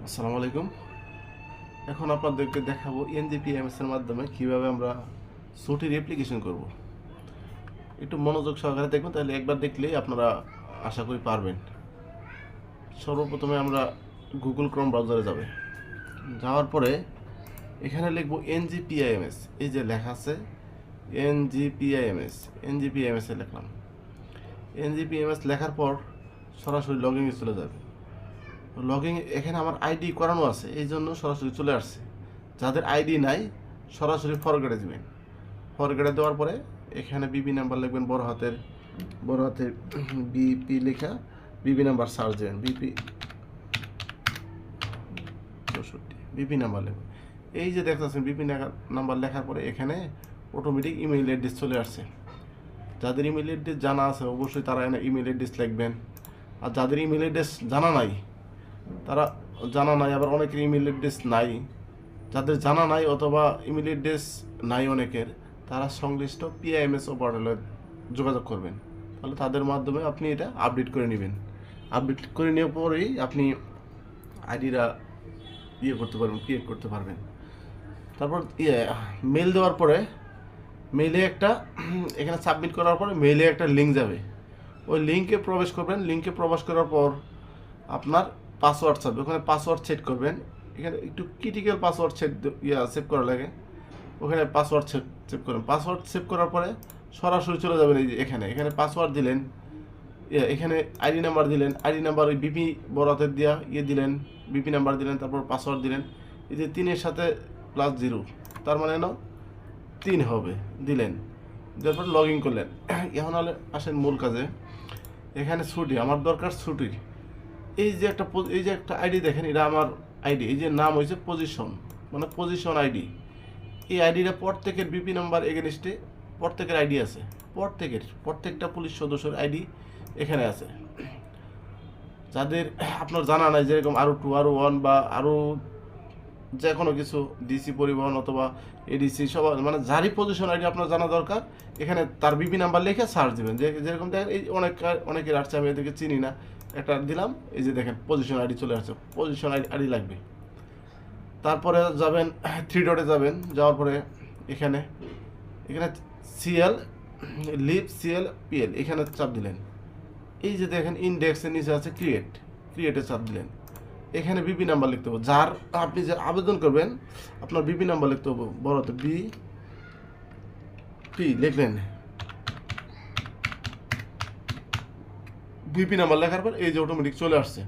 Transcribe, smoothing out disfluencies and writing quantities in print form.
আসসালামু আলাইকুম। এখন আপনাদেরকে দেখাবো এনজিপিএমএস এর মাধ্যমে কিভাবে আমরা ছুটির অ্যাপ্লিকেশন করব। একটু মনোযোগ সহকারে দেখবেন, তাহলে একবার দেখলেই আপনারা আশা করি পারবেন। সর্বপ্রথমে আমরা গুগল ক্রোম ব্রাউজারে যাওয়ার পরে এখানে লিখবো এনজিপিআইএমএস। এই যে লেখা আছে এনজিপিআইএমএস, এনজিপিএমএস এ লিখলাম। এনজিপিএমএস লেখার পর সরাসরি লগইনে চলে যাবে। লগইন এখানে আমার আইডি করানো আছে, এই জন্য সরাসরি চলে আসছে। যাদের আইডি নাই সরাসরি ফরগেটে দিবেন। ফরগেটে দেওয়ার পরে এখানে বিবি নাম্বার লিখবেন, বড় হাতে বিপি লেখা বিবি নাম্বার সার্চ দেবেন, বিপি 64 বিপি নাম্বার লিখবেন। এই যে দেখতেছেন বিপি নাম্বার লেখার পরে এখানে অটোমেটিক ইমেইল অ্যাড্রেস চলে আসছে। যাদের ইমেইল অ্যাড্রেস জানা আছে অবশ্যই তারা এখানে ইমেইল অ্যাড্রেস লিখবেন। আর যাদের ইমেইল অ্যাড্রেস জানা নাই আবার অনেকের ইমেল অ্যাড্রেস নাই, যাদের জানা নাই অথবা ইমেল অ্যাড্রেস নাই অনেকের, তারা সংশ্লিষ্ট পিআইএমএস পোর্টালে যোগাযোগ করবেন। তাহলে তাদের মাধ্যমে আপনি এটা আপডেট করে নেবেন। আপডেট করে নেওয়ার পরেই আপনি আইডিটা ক্রিয়েট করতে পারবেন। তারপর মেল দেওয়ার পরে মেইলে একটা এখানে সাবমিট করার পরে মেইলে একটা লিঙ্ক যাবে, ওই লিঙ্কে প্রবেশ করবেন। লিঙ্কে প্রবেশ করার পর আপনার পাসওয়ার্ড চাবে, ওখানে পাসওয়ার্ড সেট করবেন। এখানে একটু ক্রিটিক্যাল পাসওয়ার্ড সেভ করা লাগে, ওখানে পাসওয়ার্ড সেভ করবেন। পাসওয়ার্ড সেভ করার পরে সরাসরি চলে যাবেন। এই যে এখানে পাসওয়ার্ড দিলেন, এখানে আইডি নাম্বার দিলেন, আইডি নাম্বার ওই বিপি বড় হাতের দিয়া দিলেন, বিপি নাম্বার দিলেন, তারপর পাসওয়ার্ড দিলেন। এই যে 3 এর সাথে +0, তার মানে 3 হবে, দিলেন। তারপর লগ ইন করলেন। এখন আসেন মূল কাজে। এখানে ছুটি আমার দরকার, ছুটি। এই যে একটা আইডি দেখেন, এটা আমার আইডি। এই যে নাম হয়েছে পজিশন, মানে পজিশন আইডি। এই আইডিটা প্রত্যেকের বিপি নাম্বার এগেনস্টে প্রত্যেকের আইডি আছে, প্রত্যেকটা পুলিশ সদস্যের আইডি এখানে আছে। যাদের আপনার জানা নাই, যেরকম আরও 2 আরও 1 বা আরও যে কোনো কিছু, ডিসি পরিবহন অথবা এডিসি, সবার মানে যারই পজিশন আইডি আপনার জানা দরকার, এখানে তার বিপি নাম্বার লিখে সার্চ দেবেন। যেরকম দেখেন এই অনেকের আসছে, আমি এদেরকে চিনি না, একটা দিলাম, এই যে দেখেন পজিশন আইডি চলে আসছে। পজিশন আইডি লাগবে। তারপরে যাবেন 3 ডটে যাবেন, যাওয়ার পরে এখানে সিএল লিভ সিএল পিএল এখানে চাপ দিলেন। এই যে দেখেন ইন্ডেক্সের নিচে আছে ক্রিয়েটে চাপ দিলেন। এখানে বিপি নাম্বার লিখতে হবে, যার আপনি যে আবেদন করবেন আপনার বিপি নাম্বার লিখতে হবে, বড়তে পি লিখলেন। বিপি নাম্বার লেখার পর এই যে অটোমেটিক চলে আসছে।